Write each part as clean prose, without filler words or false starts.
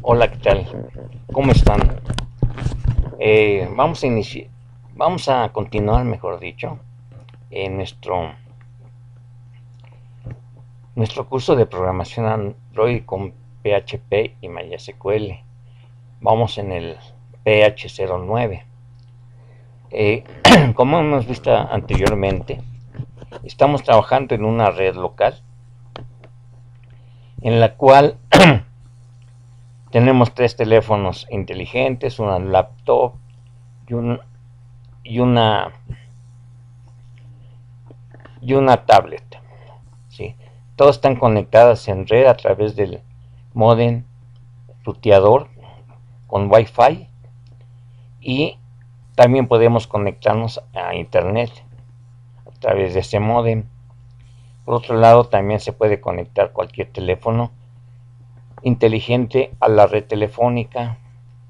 Hola, ¿qué tal? ¿Cómo están? Vamos a continuar, mejor dicho, en nuestro curso de programación Android con PHP y MySQL. Vamos en el PH09. Eh, como hemos visto anteriormente, estamos trabajando en una red local en la cual tenemos tres teléfonos inteligentes, una laptop y, un, y, una, y una tablet. ¿Sí? Todas están conectadas en red a través del modem ruteador con Wi-Fi, y también podemos conectarnos a internet a través de ese modem. Por otro lado, también se puede conectar cualquier teléfono inteligente a la red telefónica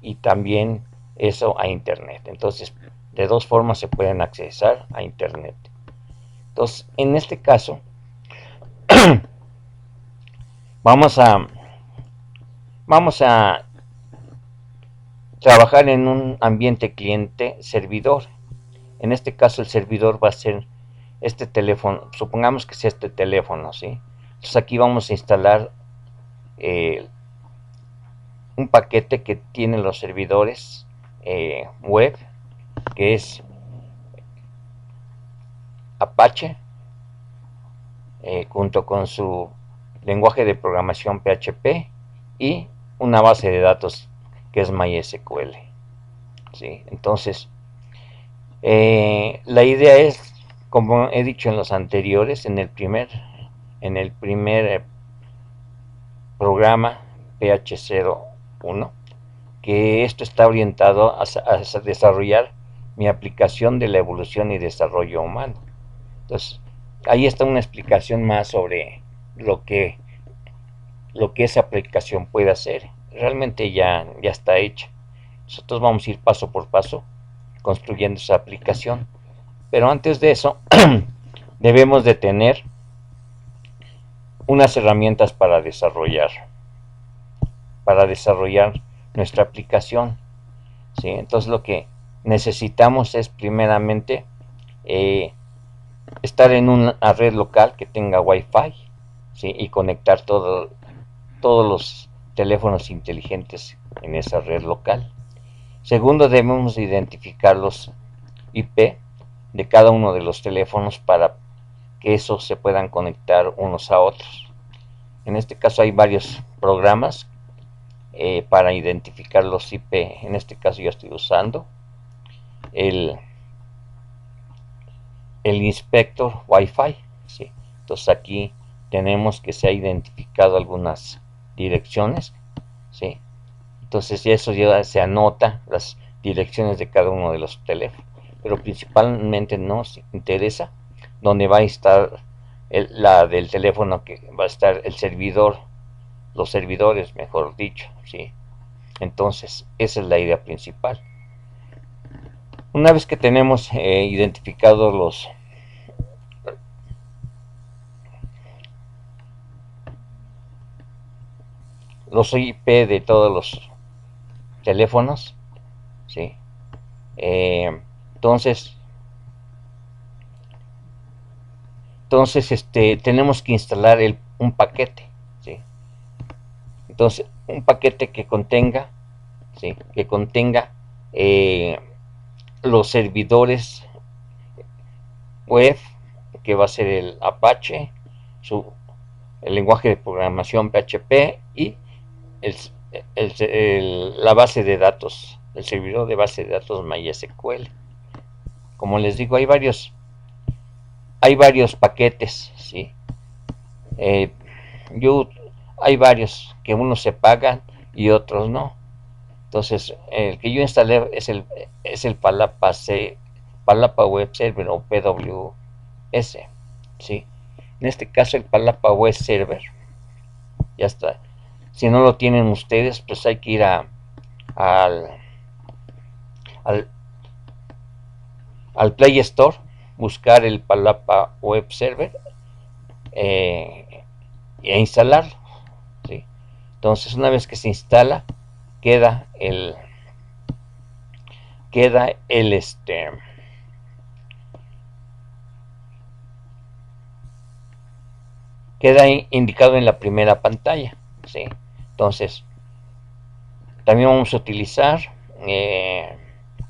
y también eso a internet. Entonces, de dos formas se pueden accesar a internet. Entonces, en este caso, vamos a vamos a trabajar en un ambiente cliente-servidor. En este caso el servidor va a ser este teléfono, supongamos que sea este teléfono, ¿sí? Entonces aquí vamos a instalar eh, un paquete que tiene los servidores web, que es Apache, junto con su lenguaje de programación PHP y una base de datos que es MySQL, ¿sí? Entonces, la idea es, como he dicho en los anteriores, en el primer programa PH01, que esto está orientado a desarrollar mi aplicación de la evolución y desarrollo humano. Entonces, ahí está una explicación más sobre lo que esa aplicación puede hacer. Realmente ya está hecha. Nosotros vamos a ir paso por paso construyendo esa aplicación. Pero antes de eso, debemos de tener unas herramientas para desarrollar nuestra aplicación, ¿sí? Entonces lo que necesitamos es primeramente eh, estar en una red local que tenga Wi-Fi, ¿sí? Y conectar todos los teléfonos inteligentes en esa red local. Segundo, debemos identificar los IP de cada uno de los teléfonos para que esos se puedan conectar unos a otros. En este caso hay varios programas para identificar los IP. En este caso yo estoy usando el, el inspector Wi-Fi, ¿sí? Entonces aquí tenemos que se ha identificado algunas direcciones, ¿sí? Entonces eso ya se anota las direcciones de cada uno de los teléfonos, pero principalmente nos interesa donde va a estar la del teléfono, que va a estar el servidor, los servidores, mejor dicho, ¿sí? Entonces esa es la idea principal. Una vez que tenemos identificados los IP de todos los teléfonos, ¿sí? Entonces tenemos que instalar un paquete, ¿sí? Entonces, un paquete que contenga, ¿sí? Que contenga eh, los servidores web, que va a ser el Apache, el lenguaje de programación PHP y el, la base de datos, el servidor de base de datos MySQL. Como les digo, hay varios paquetes, ¿sí? Eh, yo hay varios que unos se pagan y otros no. Entonces, el que yo instalé es el Palapa Web Server, o PWS, ¿sí? En este caso el Palapa Web Server ya está. Si no lo tienen ustedes, pues hay que ir al, al, al Play Store, buscar el Palapa Web Server e instalarlo, ¿sí? Entonces, una vez que se instala, queda el queda indicado en la primera pantalla, ¿sí? Entonces también vamos a utilizar,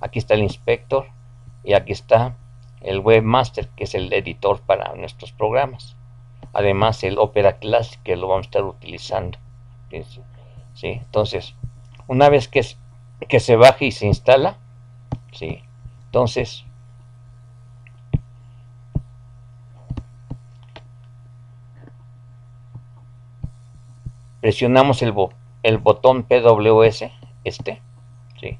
aquí está el inspector y aquí está el webmaster, que es el editor para nuestros programas. Además el Opera Classic, que lo vamos a estar utilizando, ¿sí? Entonces una vez que se baje y se instala, ¿sí? Entonces presionamos el botón PWS, ¿sí?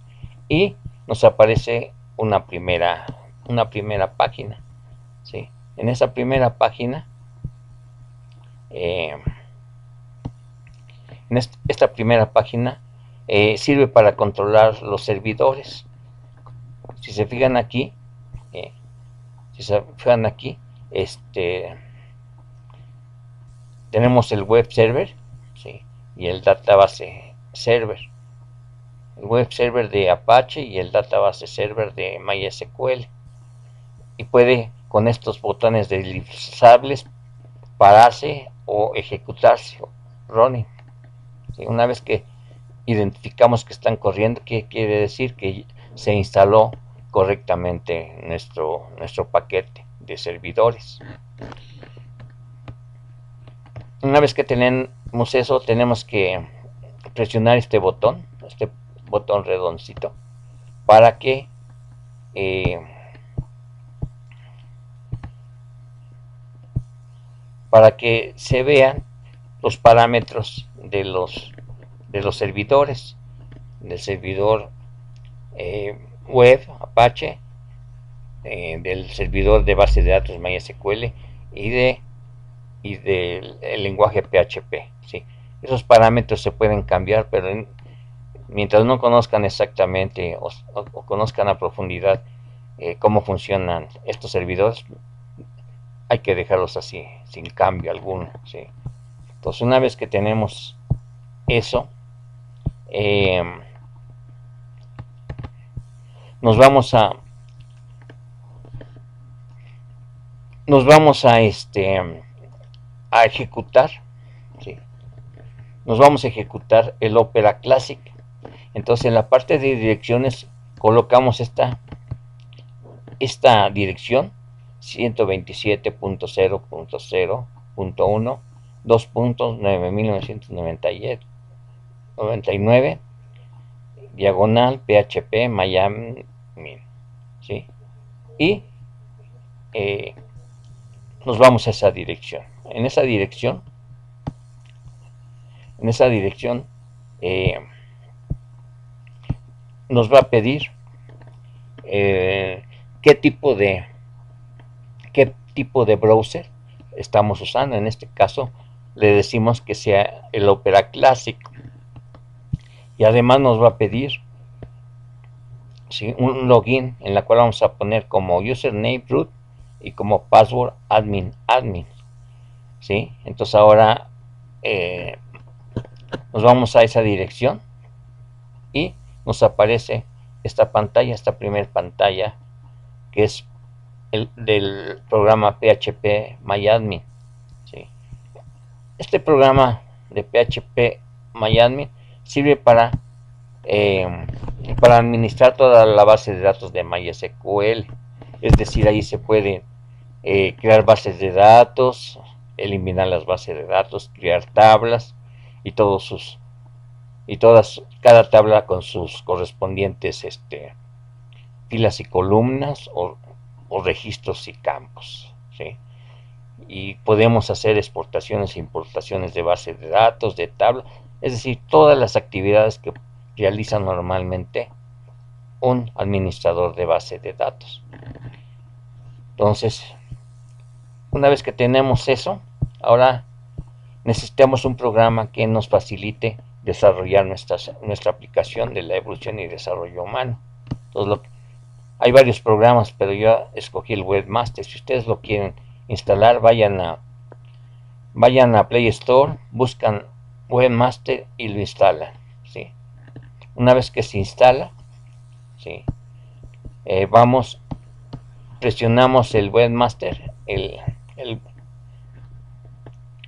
Y nos aparece una primera página, ¿sí? En esa primera página, esta primera página sirve para controlar los servidores. Si se fijan aquí, tenemos el web server, ¿sí? Y el database server, el web server de Apache y el database server de MySQL, y puede con estos botones deslizables pararse o ejecutarse, running, ¿sí? Una vez que identificamos que están corriendo, ¿qué quiere decir? Que se instaló correctamente nuestro paquete de servidores. Una vez que tenemos eso, tenemos que presionar este botón redoncito, para que se vean los parámetros de los servidores, del servidor web Apache, del servidor de base de datos MySQL y del lenguaje PHP, ¿sí? Esos parámetros se pueden cambiar, pero mientras no conozcan exactamente o conozcan a profundidad cómo funcionan estos servidores, hay que dejarlos así, sin cambio alguno, ¿sí? Entonces una vez que tenemos eso, nos vamos a ejecutar, ¿sí? Nos vamos a ejecutar el Opera Classic. Entonces en la parte de direcciones colocamos esta dirección 127.0.0.1 2.9999 diagonal PHP Miami, ¿sí? Y nos vamos a esa dirección. En esa dirección nos va a pedir qué tipo de browser estamos usando. En este caso le decimos que sea el Opera Classic, y además nos va a pedir, ¿sí?, un login en la cual vamos a poner como username root y como password admin, ¿sí? Entonces ahora nos vamos a esa dirección y nos aparece esta primera pantalla, que es del programa PHP MyAdmin, ¿sí? Este programa de PHP MyAdmin sirve para administrar toda la base de datos de MySQL. Es decir, ahí se puede crear bases de datos, eliminar las bases de datos, crear tablas y cada tabla con sus correspondientes filas y columnas o registros y campos, ¿sí? Y podemos hacer exportaciones e importaciones de bases de datos, de tablas, es decir, todas las actividades que realiza normalmente un administrador de base de datos. Entonces, una vez que tenemos eso, ahora necesitamos un programa que nos facilite desarrollar nuestra aplicación de la evolución y desarrollo humano. Entonces, hay varios programas, pero yo escogí el Webmaster. Si ustedes lo quieren instalar, vayan a Play Store, buscan Webmaster y lo instalan, ¿sí? Una vez que se instala, ¿sí? Presionamos el webmaster, el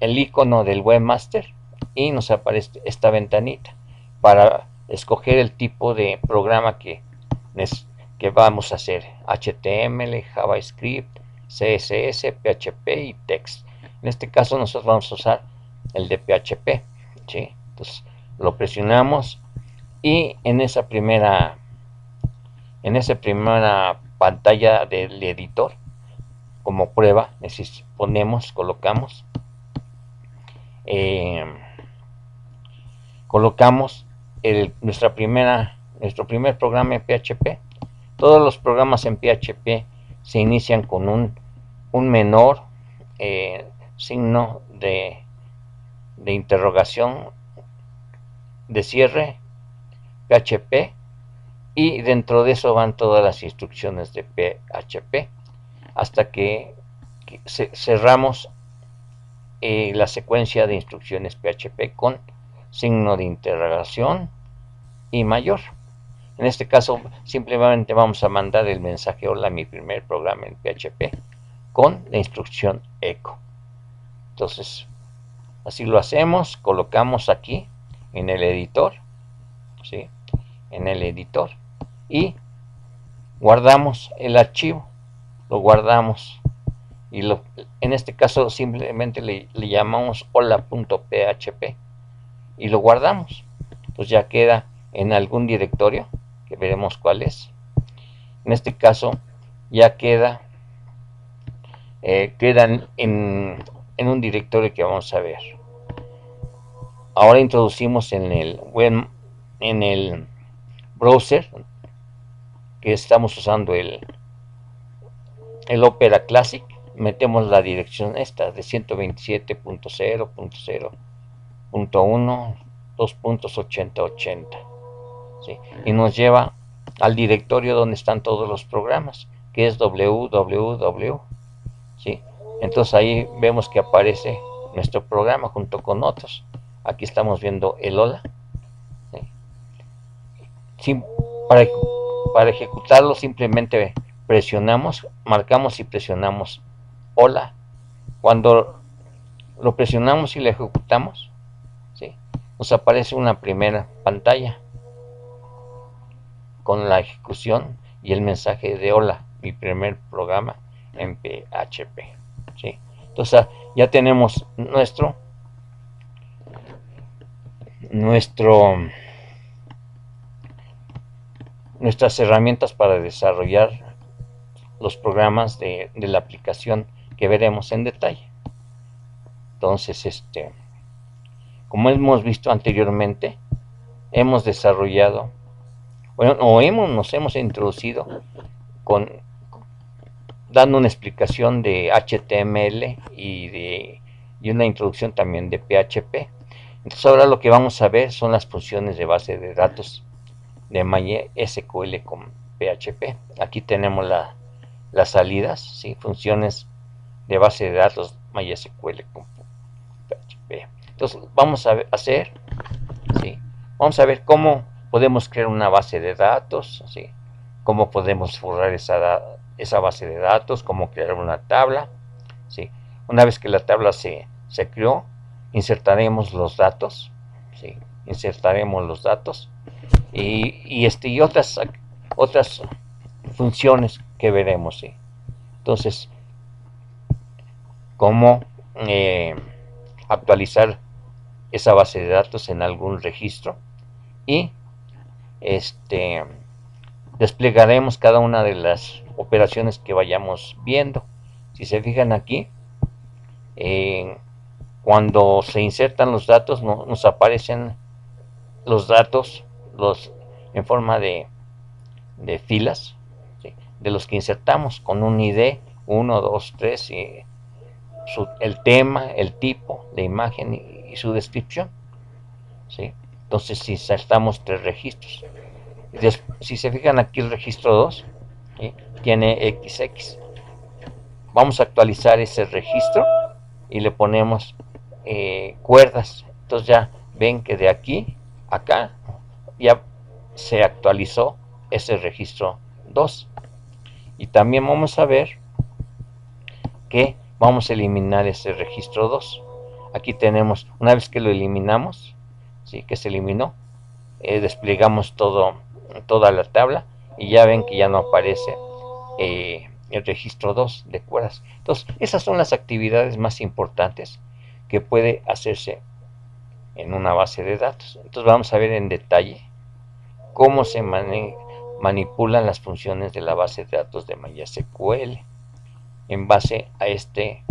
icono del webmaster, y nos aparece esta ventanita para escoger el tipo de programa que vamos a hacer: HTML, JavaScript, CSS, PHP y text. En este caso nosotros vamos a usar el de PHP, ¿sí? Entonces lo presionamos, y en esa primera pantalla del editor, como prueba, colocamos nuestro primer programa en PHP. Todos los programas en PHP se inician con un menor signo de interrogación, de cierre, PHP, y dentro de eso van todas las instrucciones de PHP hasta que cerramos la secuencia de instrucciones PHP con signo de interrogación y mayor. En este caso simplemente vamos a mandar el mensaje: hola, mi primer programa en PHP, con la instrucción echo. Entonces así lo hacemos, colocamos aquí en el editor, ¿sí? En el editor, y guardamos el archivo, lo guardamos, y en este caso simplemente le llamamos hola.php y lo guardamos. Pues ya queda en algún directorio, que veremos cuál es. En este caso ya quedan en un directorio que vamos a ver. Ahora introducimos en el browser que estamos usando, el Opera Classic, metemos la dirección esta de 127.0.0.1 2.8080, ¿sí? Y nos lleva al directorio donde están todos los programas, que es www, ¿sí? Entonces ahí vemos que aparece nuestro programa junto con otros. Aquí estamos viendo el hola, ¿sí? Sí, para ejecutarlo simplemente marcamos y presionamos hola. Cuando lo presionamos y lo ejecutamos, ¿sí?, nos aparece una primera pantalla con la ejecución y el mensaje de hola, mi primer programa en PHP, ¿sí? Entonces ya tenemos nuestras herramientas para desarrollar los programas de la aplicación que veremos en detalle. Entonces, como hemos visto anteriormente, hemos desarrollado nos hemos introducido dando una explicación de HTML y una introducción también de PHP. Entonces ahora lo que vamos a ver son las funciones de base de datos de MySQL con PHP. Aquí tenemos las salidas, ¿sí?, funciones de base de datos MySQL con PHP. Entonces vamos a ver cómo podemos crear una base de datos, ¿sí?, cómo podemos forrar esa base de datos, cómo crear una tabla, ¿sí? Una vez que la tabla se creó, insertaremos los datos, ¿sí?, y otras funciones que veremos, ¿sí? Entonces, cómo actualizar esa base de datos en algún registro, y desplegaremos cada una de las operaciones que vayamos viendo. Si se fijan aquí, cuando se insertan los datos, nos aparecen los datos en forma de filas, ¿sí?, de los que insertamos, con un ID 1, 2, 3, el tema, el tipo de imagen y su descripción, ¿sí? Entonces, si insertamos 3 registros, si se fijan aquí, el registro 2, ¿sí?, tiene XX. Vamos a actualizar ese registro y le ponemos cuerdas. Entonces ya ven que de aquí a acá ya se actualizó ese registro 2. Y también vamos a ver que vamos a eliminar ese registro 2. Aquí tenemos, una vez que lo eliminamos, ¿sí? Que se eliminó, desplegamos toda la tabla y ya ven que ya no aparece el registro 2 de cuerdas. Entonces, esas son las actividades más importantes que puede hacerse en una base de datos. Entonces vamos a ver en detalle cómo se manipulan las funciones de la base de datos de MySQL en base a este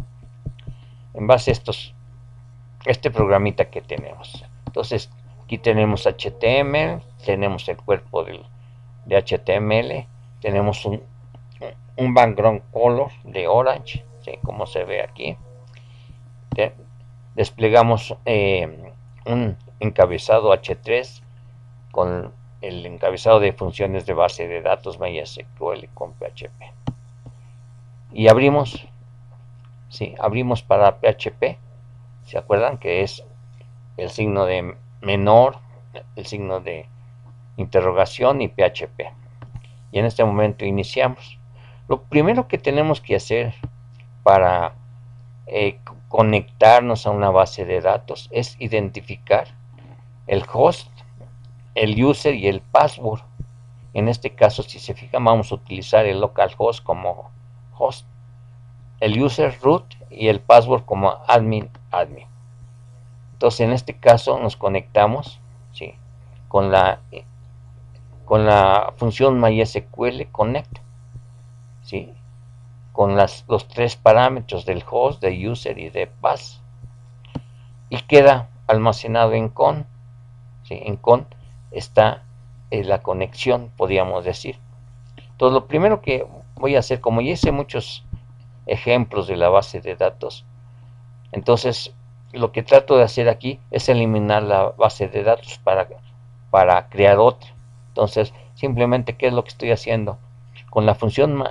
programita que tenemos. Entonces aquí tenemos HTML, tenemos el cuerpo de HTML, tenemos un background color de orange, ¿sí? Como se ve aquí. Desplegamos un encabezado H3 con el encabezado de funciones de base de datos MySQL con PHP. Y abrimos, ¿sí? Abrimos para PHP. ¿Se acuerdan que es el signo de menor, el signo de interrogación y PHP? Y en este momento iniciamos. Lo primero que tenemos que hacer para conectarnos a una base de datos es identificar el host, el user y el password. En este caso, si se fijan, vamos a utilizar el localhost como host, el user root y el password como admin. Entonces, en este caso nos conectamos, ¿sí? con la función MySQL connect, ¿sí? Con los tres parámetros del host, de user y de pass, y queda almacenado en con, ¿sí? En con está la conexión, podríamos decir. Entonces, lo primero que voy a hacer, como ya hice muchos ejemplos de la base de datos, entonces lo que trato de hacer aquí es eliminar la base de datos para crear otra. Entonces, simplemente, ¿qué es lo que estoy haciendo? Con la función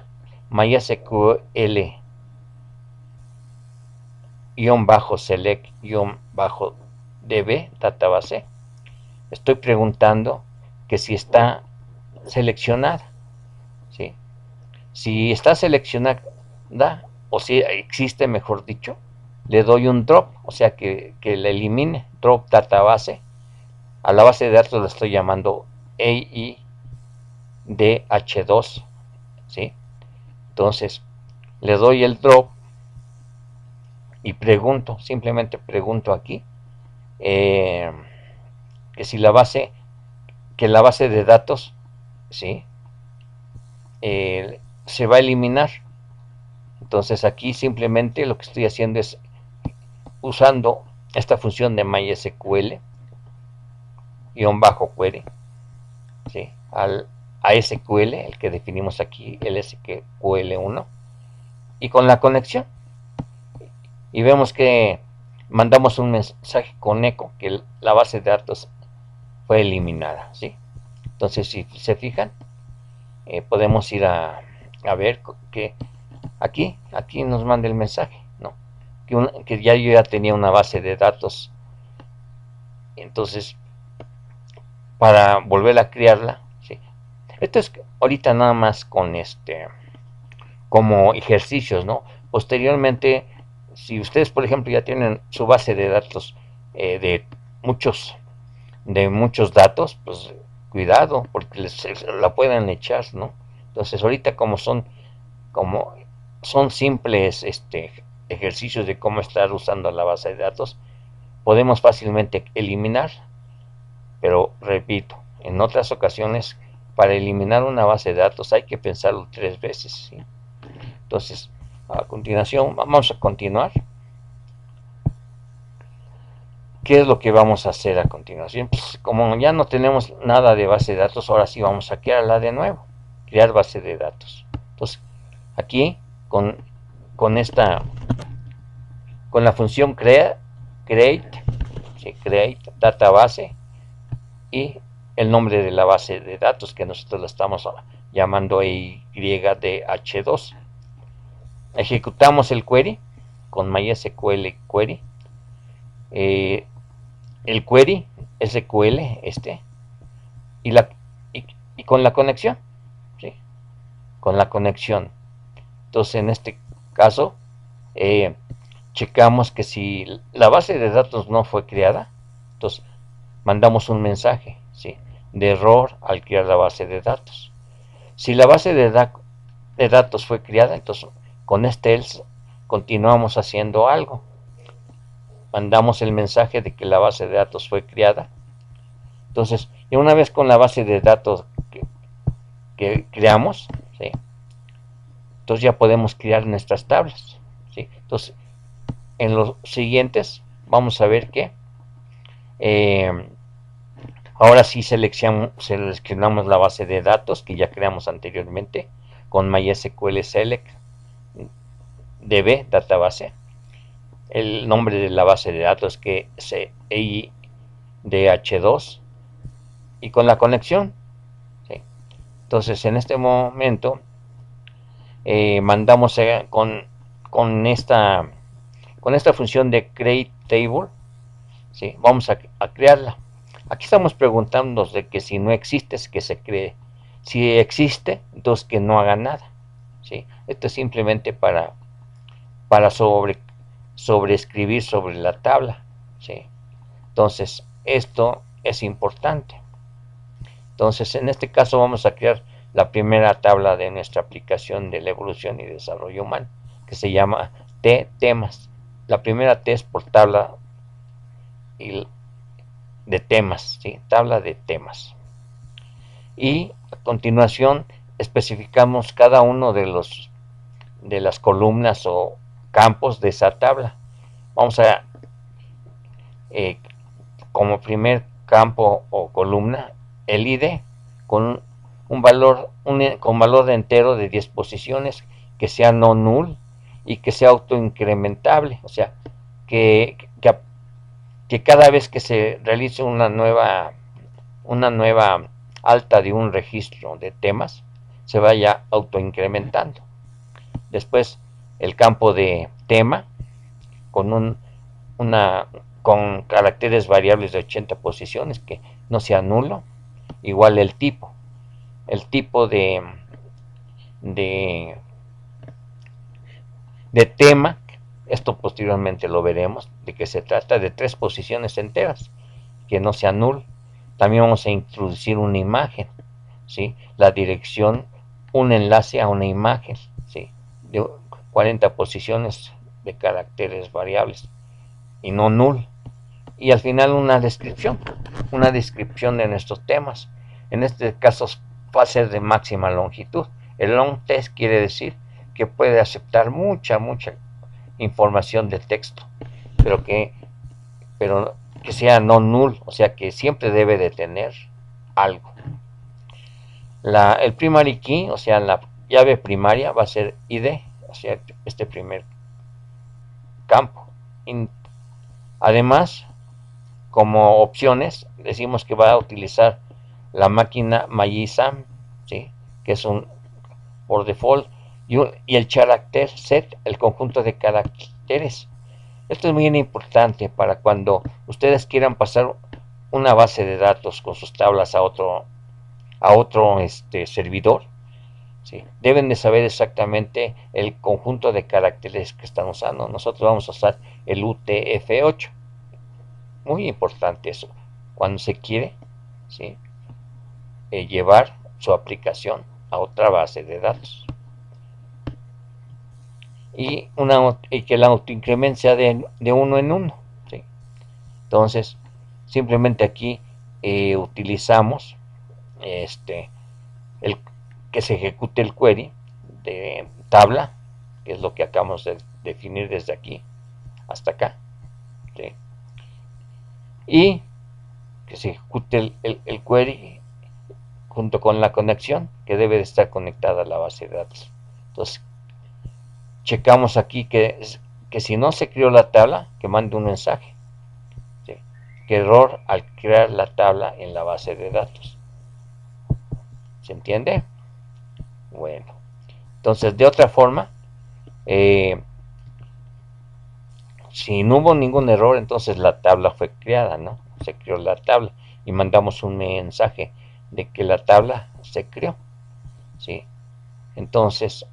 MySQL-select-db database, estoy preguntando que si está seleccionada, ¿sí? Si está seleccionada, o si existe, mejor dicho, le doy un drop, o sea que la elimine, drop database. A la base de datos la estoy llamando AIDH2, ¿sí? Entonces le doy el drop y pregunto, simplemente pregunto aquí que si la base de datos, ¿sí? Se va a eliminar. Entonces aquí simplemente lo que estoy haciendo es usando esta función de MySQL -query, ¿sí? A SQL, el que definimos aquí, el SQL1, y con la conexión. Y vemos que mandamos un mensaje con eco que la base de datos fue eliminada, ¿sí? Entonces, si se fijan, podemos ir a ver que aquí nos manda el mensaje, ¿no? Que yo ya tenía una base de datos. Entonces, para volver a crearla, ¿sí? Esto es ahorita nada más con como ejercicios, ¿no? Posteriormente, si ustedes, por ejemplo, ya tienen su base de datos de muchos datos, pues cuidado, porque la pueden echar, ¿no? Entonces, ahorita como son simples ejercicios de cómo estar usando la base de datos, podemos fácilmente eliminar. Pero repito, en otras ocasiones, para eliminar una base de datos hay que pensarlo 3 veces, ¿sí? Entonces, a continuación, vamos a continuar. ¿Qué es lo que vamos a hacer a continuación? Pues, como ya no tenemos nada de base de datos, ahora sí vamos a crearla de nuevo, crear base de datos. Entonces, aquí con la función create, ¿sí? Create database, y el nombre de la base de datos que nosotros la estamos llamando IDH2. Ejecutamos el query con MySQL query. El query SQL y y con la conexión, ¿sí? Con la conexión. Entonces, en este caso, checamos que si la base de datos no fue creada, entonces mandamos un mensaje, ¿sí?, de error al crear la base de datos. Si la base de datos fue creada, entonces con este else continuamos haciendo algo. Mandamos el mensaje de que la base de datos fue creada. Entonces, y una vez con la base de datos que creamos, ¿sí?, entonces ya podemos crear nuestras tablas, ¿sí? Entonces, en los siguientes vamos a ver que ahora sí seleccionamos la base de datos que ya creamos anteriormente con MySQL Select DB database. El nombre de la base de datos que es EIDH2 y con la conexión, ¿sí? Entonces en este momento mandamos con esta función de create table, ¿sí?, vamos a crearla. Aquí estamos preguntándonos de que si no existe, es que se cree. Si existe, entonces que no haga nada, ¿sí? Esto es simplemente para sobreescribir sobre la tabla, ¿sí? Entonces, esto es importante. Entonces, en este caso vamos a crear la primera tabla de nuestra aplicación de la evolución y desarrollo humano, que se llama temas. La primera T es por tabla de temas, ¿sí?, tabla de temas. Y a continuación especificamos cada uno de las columnas o campos de esa tabla. Vamos a como primer campo o columna el ID con valor de entero de 10 posiciones, que sea no null y que sea autoincrementable, o sea que cada vez que se realice una nueva alta de un registro de temas se vaya autoincrementando. Después el campo de tema con con caracteres variables de 80 posiciones, que no sea nulo. Igual el tipo de tema, esto posteriormente lo veremos, de que se trata de 3 posiciones enteras, que no sea null. También vamos a introducir una imagen, ¿sí?, la dirección, un enlace a una imagen, ¿sí?, de 40 posiciones de caracteres variables y no null. Y al final una descripción de nuestros temas. En este caso va a ser de máxima longitud. El long text quiere decir que puede aceptar mucha información de texto, pero que sea no null, o sea que siempre debe de tener algo. El primary key, o sea la llave primaria, va a ser ID, o sea este primer campo. Además, como opciones decimos que va a utilizar la máquina MyISAM, ¿sí?, que es por default, y el character set, el conjunto de caracteres. Esto es muy importante para cuando ustedes quieran pasar una base de datos con sus tablas a otro servidor, ¿sí?, deben de saber exactamente el conjunto de caracteres que están usando. Nosotros vamos a usar el UTF-8. Muy importante eso cuando se quiere, ¿sí?, llevar su aplicación a otra base de datos. Y que el autoincrement sea de 1 en 1, ¿sí? Entonces, simplemente aquí utilizamos que se ejecute el query de tabla, que es lo que acabamos de definir desde aquí hasta acá, ¿sí?, y que se ejecute el query junto con la conexión que debe de estar conectada a la base de datos. Entonces, checamos aquí que si no se creó la tabla, que mande un mensaje, ¿sí?, que error al crear la tabla en la base de datos. ¿Se entiende? Bueno, entonces de otra forma, si no hubo ningún error, entonces la tabla fue creada, ¿no? Se creó la tabla y mandamos un mensaje de que la tabla se creó, ¿sí? Entonces,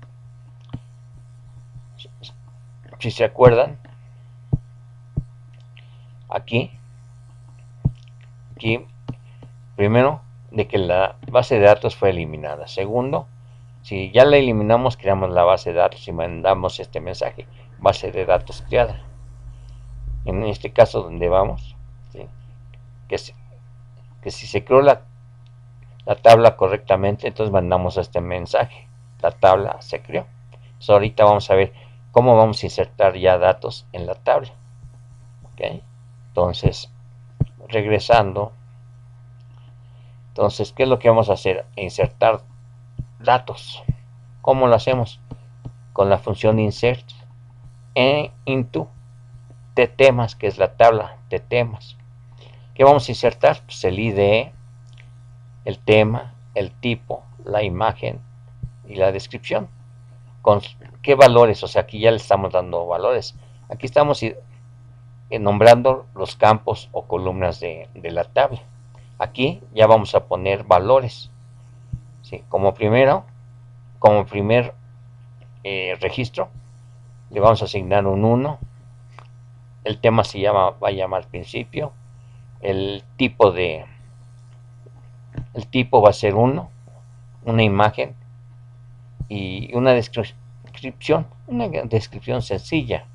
si se acuerdan, aquí primero, de que la base de datos fue eliminada. Segundo, si ya la eliminamos, creamos la base de datos y mandamos este mensaje: base de datos creada. En este caso donde vamos, ¿sí? que si se creó la tabla correctamente, entonces mandamos este mensaje: la tabla se creó. Entonces ahorita vamos a ver cómo vamos a insertar ya datos en la tabla. ¿Okay? Entonces, regresando, entonces, ¿qué es lo que vamos a hacer? Insertar datos. ¿Cómo lo hacemos? Con la función insert into temas, que es la tabla de temas. ¿Qué vamos a insertar? Pues el IDE, el tema, el tipo, la imagen y la descripción. ¿Con qué valores? O sea, aquí ya le estamos dando valores. Aquí estamos nombrando los campos o columnas de la tabla. Aquí ya vamos a poner valores. ¿Sí? Como primer registro, le vamos a asignar un 1. El tema va a llamar principio. El tipo va a ser 1, una imagen y una descripción sencilla.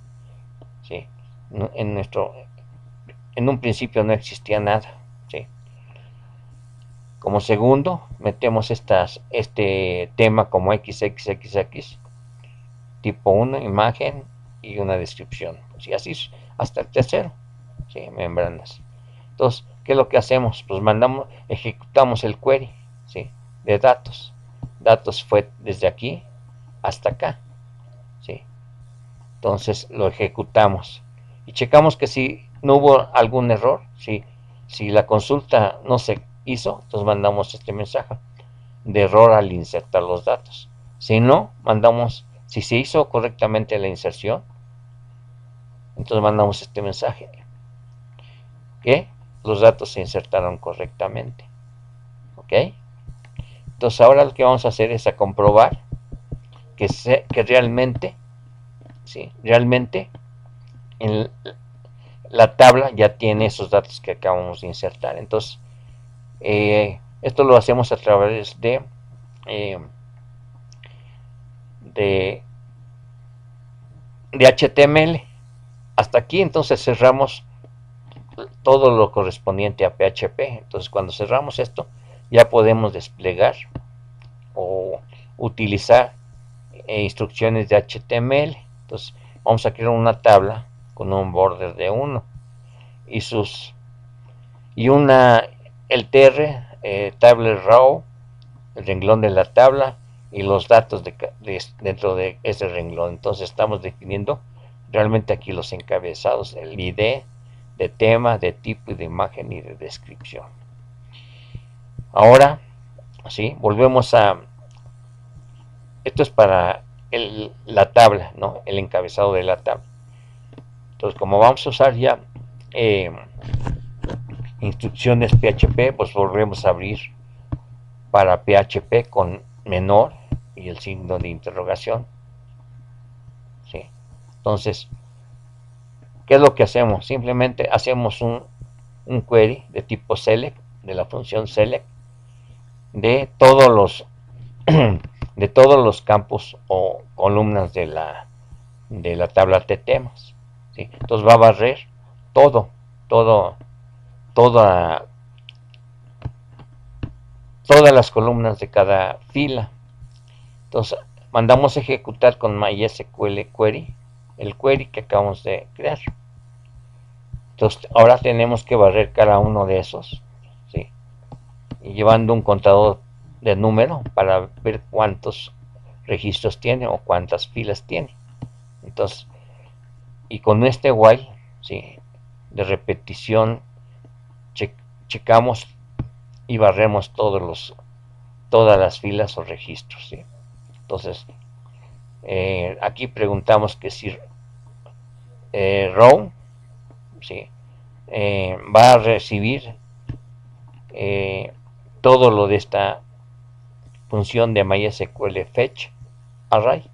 ¿Sí? En un principio no existía nada. ¿Sí? Como segundo, metemos este tema como XXXX, tipo 1, imagen y una descripción. ¿Sí? Así hasta el tercero. ¿Sí? Membranas. Entonces, ¿qué es lo que hacemos? Pues ejecutamos el query, ¿sí? De datos. Datos fue desde aquí hasta acá, ¿sí? Entonces lo ejecutamos y checamos que si no hubo algún error, si la consulta no se hizo, entonces mandamos este mensaje de error al insertar los datos. Si no, si se hizo correctamente la inserción, entonces mandamos este mensaje que los datos se insertaron correctamente. ¿Ok? Entonces ahora lo que vamos a hacer es a comprobar que realmente, ¿sí? Realmente en la tabla ya tiene esos datos que acabamos de insertar. Entonces, esto lo hacemos a través de HTML. Hasta aquí, entonces cerramos todo lo correspondiente a PHP. Entonces, cuando cerramos esto, ya podemos desplegar o utilizar instrucciones de HTML. Entonces, vamos a crear una tabla con un border de 1 y el tr, table row, el renglón de la tabla y los datos dentro de ese renglón. Entonces estamos definiendo realmente aquí los encabezados: el ID de tema, de tipo y de imagen y de descripción. Ahora, ¿sí? Volvemos esto es para la tabla, ¿no? El encabezado de la tabla. Entonces, como vamos a usar ya instrucciones PHP, pues volvemos a abrir para PHP con menor y el signo de interrogación. ¿Sí? Entonces, ¿qué es lo que hacemos? Simplemente hacemos un query de tipo select, de la función select, de todos los de todos los campos o columnas de la tabla de temas. ¿Sí? Entonces va a barrer todas las columnas de cada fila. Entonces mandamos a ejecutar con MySQL query el query que acabamos de crear. Entonces ahora tenemos que barrer cada uno de esos, ¿sí? Y llevando un contador de número para ver cuántos registros tiene o cuántas filas tiene. Entonces, y con este while, ¿sí? De repetición, checamos y barremos todas las filas o registros, ¿sí? Entonces, aquí preguntamos que si row, ¿sí? Va a recibir todo lo de esta función de MySQL fetch array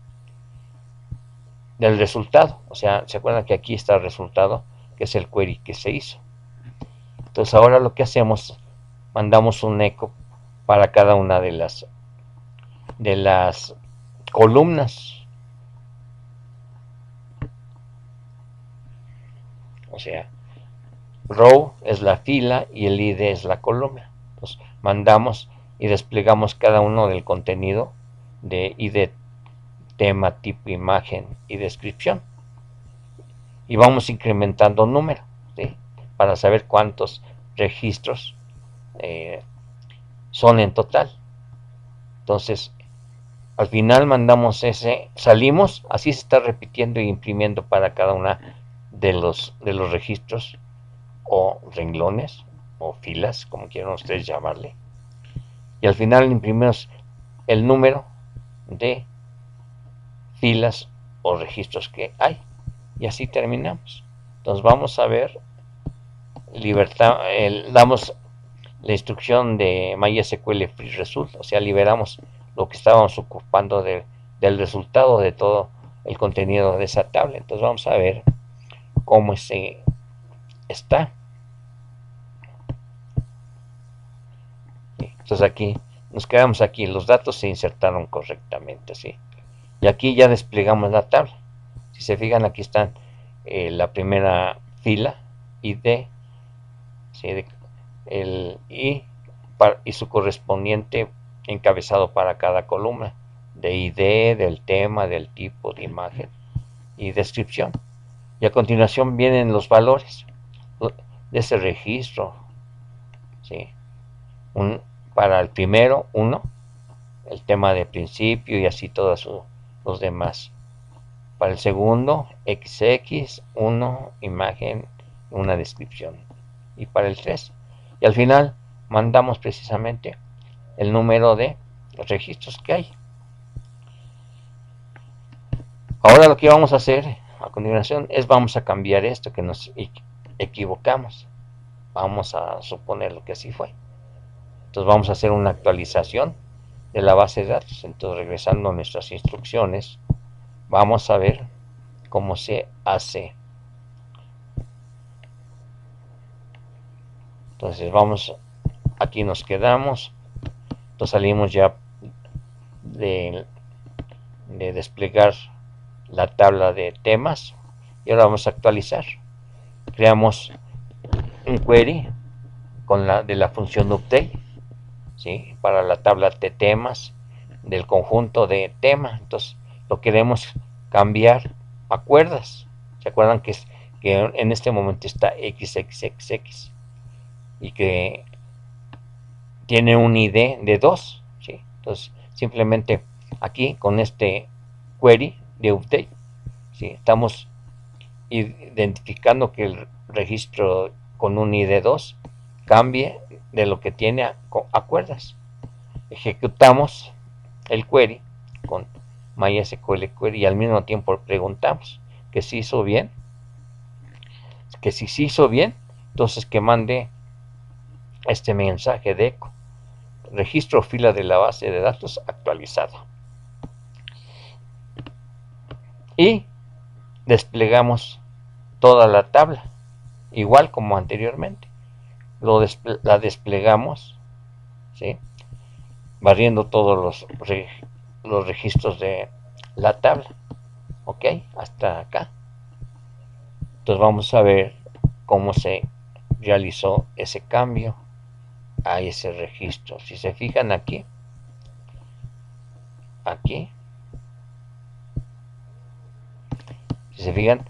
del resultado. O sea, se acuerdan que aquí está el resultado, que es el query que se hizo. Entonces ahora lo que hacemos, mandamos un echo para cada una de las columnas. O sea, row es la fila y el id es la columna. Entonces mandamos y desplegamos cada uno del contenido de id, tema, tipo, imagen y descripción. Y vamos incrementando número, ¿sí? Para saber cuántos registros son en total. Entonces, al final mandamos salimos, así se está repitiendo y imprimiendo para cada una de los registros o renglones o filas, como quieran ustedes llamarle. Y al final imprimimos el número de filas o registros que hay. Y así terminamos. Entonces vamos a ver, damos la instrucción de MySQL free result, o sea, liberamos lo que estábamos ocupando del resultado de todo el contenido de esa tabla. Entonces vamos a ver cómo está. Entonces aquí nos quedamos aquí, los datos se insertaron correctamente, ¿sí? Y aquí ya desplegamos la tabla. Si se fijan, aquí están la primera fila, ID, ¿sí? Y su correspondiente encabezado para cada columna, de ID, del tema, del tipo de imagen y descripción. Y a continuación vienen los valores de ese registro, ¿sí? Para el primero, 1, el tema de principio y así todos los demás. Para el segundo, XX, 1, imagen, una descripción. Y para el 3. Y al final mandamos precisamente el número de registros que hay. Ahora lo que vamos a hacer a continuación es vamos a cambiar esto que nos equivocamos. Vamos a suponer lo que así fue. Entonces vamos a hacer una actualización de la base de datos. Entonces, regresando a nuestras instrucciones, vamos a ver cómo se hace. Entonces vamos, aquí nos quedamos. Entonces salimos ya de desplegar la tabla de temas y ahora vamos a actualizar. Creamos un query de la función update, ¿sí? Para la tabla de temas del conjunto de tema. Entonces lo queremos cambiar a cuerdas. ¿Se acuerdan que en este momento está XXXX y que tiene un ID de 2, ¿sí? Entonces simplemente aquí con este query de update, ¿sí? Estamos identificando que el registro con un ID 2 cambie de lo que tiene a cuerdas. Ejecutamos el query con MySQL query y al mismo tiempo preguntamos que si hizo bien, que si se hizo bien, entonces que mande este mensaje de eco: registro fila de la base de datos actualizado. Y desplegamos toda la tabla, igual como anteriormente. La desplegamos, ¿sí? Barriendo todos los registros de la tabla. Ok, hasta acá. Entonces vamos a ver cómo se realizó ese cambio a ese registro. Si se fijan aquí, si se fijan,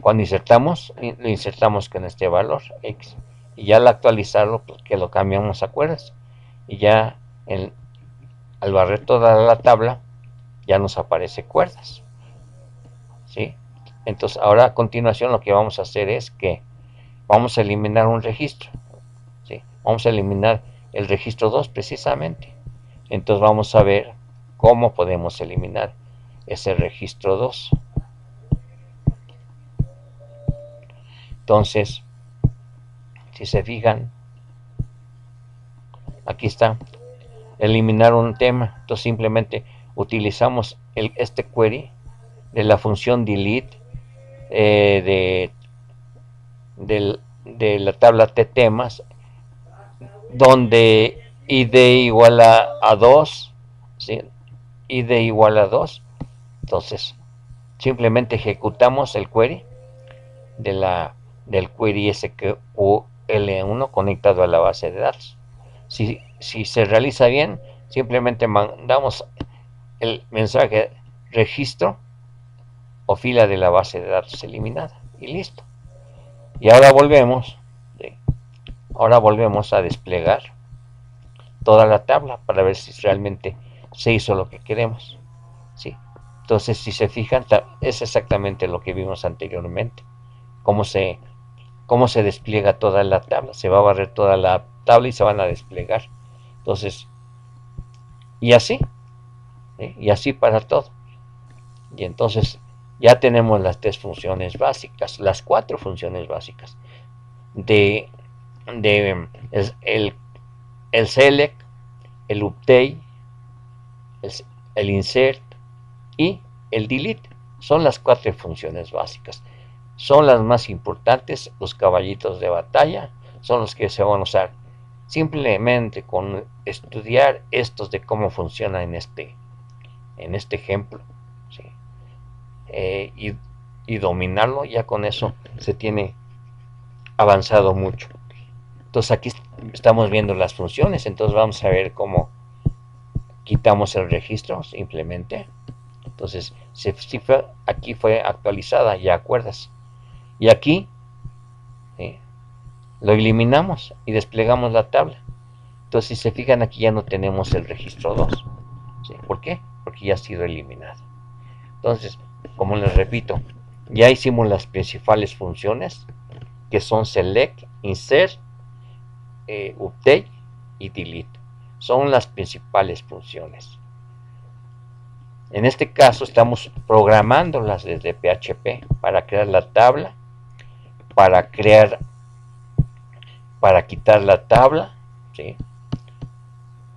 cuando insertamos, lo insertamos con este valor X. Y ya al actualizarlo, pues que lo cambiamos a cuerdas. Y ya al barrer toda la tabla, ya nos aparece cuerdas, ¿sí? Entonces ahora a continuación lo que vamos a hacer es que vamos a eliminar un registro, ¿sí? Vamos a eliminar el registro 2 precisamente. Entonces vamos a ver cómo podemos eliminar ese registro 2. Entonces, si se fijan, aquí está, eliminar un tema. Entonces simplemente utilizamos este query de la función delete de la tabla de temas, donde id igual a 2, ¿sí? Id igual a 2. Entonces simplemente ejecutamos el query del query SQL1 conectado a la base de datos. Si se realiza bien, simplemente mandamos el mensaje registro o fila de la base de datos eliminada y listo. Y ahora volvemos a desplegar toda la tabla para ver si realmente se hizo lo que queremos, ¿sí? Entonces, si se fijan, es exactamente lo que vimos anteriormente. Cómo se despliega toda la tabla. Se va a barrer toda la tabla y se van a desplegar. Entonces, y así, ¿sí? Y así para todo. Y entonces ya tenemos las 3 funciones básicas, las 4 funciones básicas de el select, el update, el insert y el delete. Son las 4 funciones básicas. Son las más importantes, los caballitos de batalla, son los que se van a usar. Simplemente con estudiar estos de cómo funciona en este ejemplo, ¿sí? Y dominarlo, ya con eso se tiene avanzado mucho. Entonces aquí estamos viendo las funciones, entonces vamos a ver cómo quitamos el registro simplemente. Entonces aquí fue actualizada, ya acuerdas. Y aquí lo eliminamos y desplegamos la tabla. Entonces, si se fijan, aquí ya no tenemos el registro 2. ¿Sí? ¿Por qué? Porque ya ha sido eliminado. Entonces, como les repito, ya hicimos las principales funciones, que son select, insert, update y delete. Son las principales funciones. En este caso estamos programándolas desde PHP para crear la tabla, para quitar la tabla, ¿sí?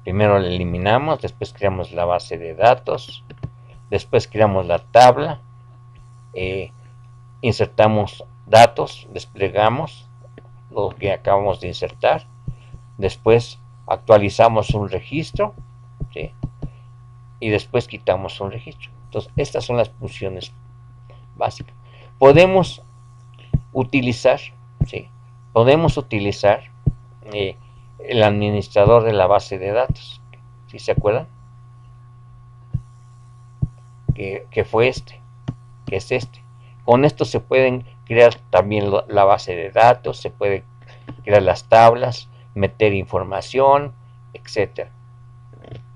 Primero la eliminamos, después creamos la base de datos, después creamos la tabla, insertamos datos, desplegamos lo que acabamos de insertar, después actualizamos un registro, ¿sí? Y después quitamos un registro. Entonces, estas son las funciones básicas. Podemos utilizar, ¿sí? Podemos utilizar el administrador de la base de datos, ¿sí se acuerdan? Que fue que es este. Con esto se pueden crear también la base de datos, se puede crear las tablas, meter información, etcétera.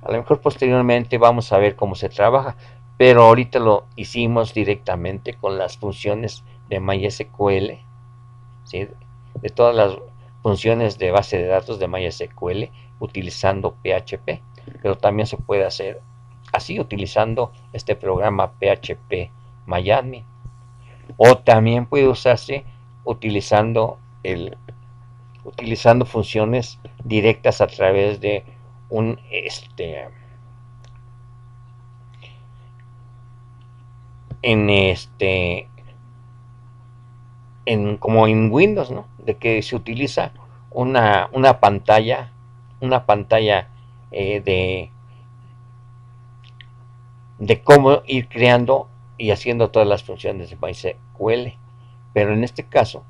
A lo mejor posteriormente vamos a ver cómo se trabaja, pero ahorita lo hicimos directamente con las funciones de MySQL, ¿sí? De todas las funciones de base de datos de MySQL utilizando PHP, pero también se puede hacer así utilizando este programa PHP MyAdmin, o también puede usarse utilizando funciones directas a través de un como en Windows, ¿no? De que se utiliza una pantalla de cómo ir creando y haciendo todas las funciones de MySQL, pero en este caso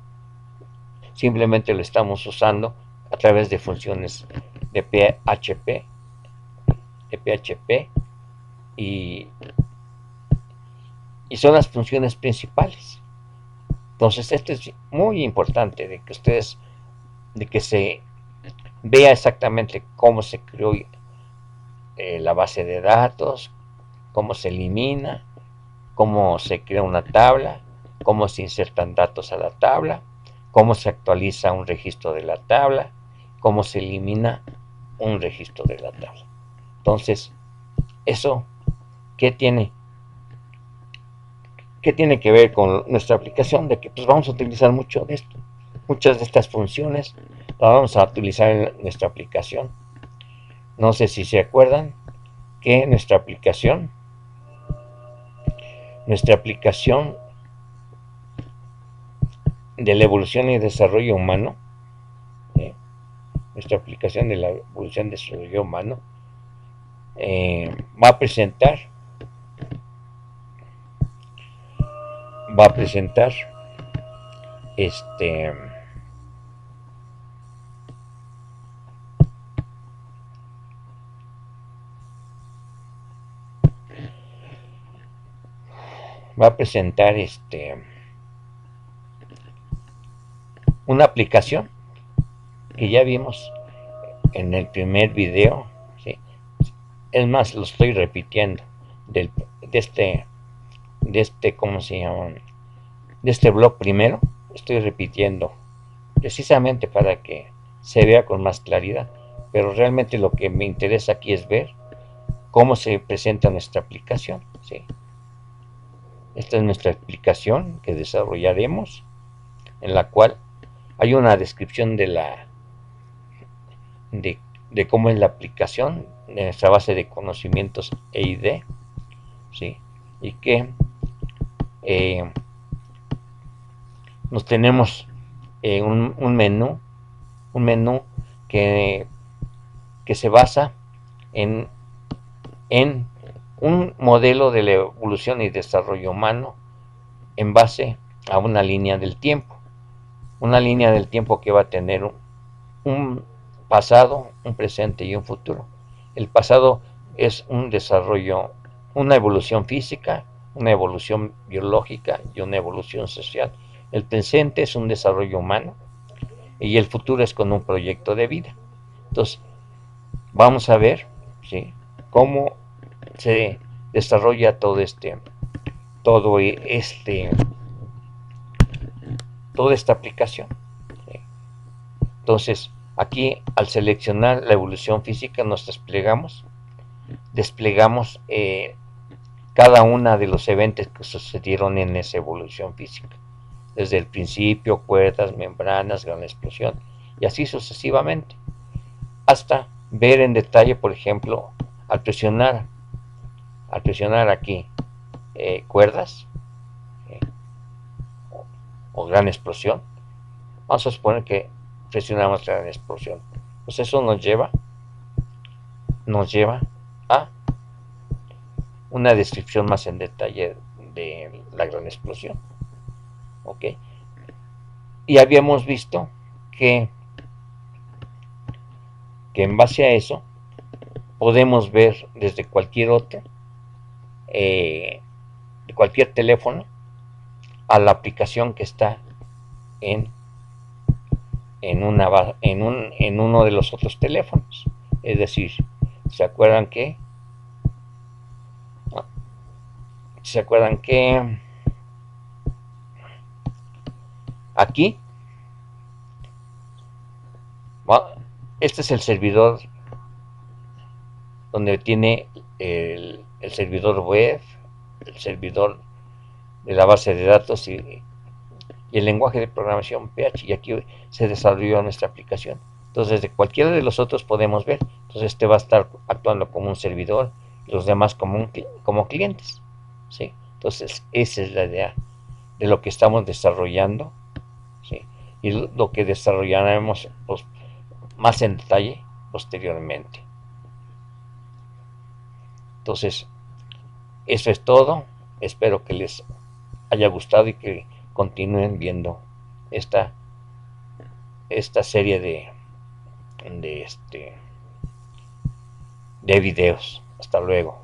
simplemente lo estamos usando a través de funciones de PHP y son las funciones principales. Entonces esto es muy importante de que se vea exactamente cómo se creó la base de datos, cómo se elimina, cómo se crea una tabla, cómo se insertan datos a la tabla, cómo se actualiza un registro de la tabla, cómo se elimina un registro de la tabla. Entonces, ¿eso qué tiene que ver con nuestra aplicación? De que pues vamos a utilizar mucho de esto, muchas de estas funciones las vamos a utilizar en nuestra aplicación. No sé si se acuerdan que nuestra aplicación de la evolución y desarrollo humano, eh, nuestra aplicación de la evolución y desarrollo humano, va a presentar este va a presentar una aplicación que ya vimos en el primer video, ¿sí? Es más, lo estoy repitiendo del, ¿cómo se llama? De este blog primero, estoy repitiendo precisamente para que se vea con más claridad, pero realmente lo que me interesa aquí es ver cómo se presenta nuestra aplicación, ¿sí? Esta es nuestra aplicación que desarrollaremos, en la cual hay una descripción de cómo es la aplicación de nuestra base de conocimientos EID, ¿sí? Y que eh, nos tenemos un menú que, que se basa en, en un modelo de la evolución y desarrollo humano en base a una línea del tiempo. Una línea del tiempo que va a tener un pasado, un presente y un futuro. El pasado es un desarrollo, una evolución física, una evolución biológica y una evolución social. El presente es un desarrollo humano y el futuro es con un proyecto de vida. Entonces, vamos a ver, ¿sí?, cómo se desarrolla todo este, toda esta aplicación, ¿sí? Entonces, aquí al seleccionar la evolución física nos desplegamos cada una de los eventos que sucedieron en esa evolución física. Desde el principio, cuerdas, membranas, gran explosión, y así sucesivamente, hasta ver en detalle, por ejemplo, al presionar aquí cuerdas eh, o gran explosión, vamos a suponer que presionamos gran explosión, pues eso nos lleva a una descripción más en detalle de la gran explosión, ¿ok? Y habíamos visto que en base a eso podemos ver desde cualquier otro, de cualquier teléfono, a la aplicación que está en, en uno de los otros teléfonos. Es decir, ¿se acuerdan que? ¿Se acuerdan que aquí? Este es el servidor donde tiene el servidor web, el servidor de la base de datos y el lenguaje de programación PH, y aquí se desarrolló nuestra aplicación. Entonces, de cualquiera de los otros podemos ver. Entonces, este va a estar actuando como un servidor y los demás como clientes, ¿sí? Entonces, esa es la idea de lo que estamos desarrollando, ¿sí? Y lo que desarrollaremos pues, más en detalle posteriormente. Entonces, eso es todo. Espero que les haya gustado y que continúen viendo esta serie de videos. Hasta luego.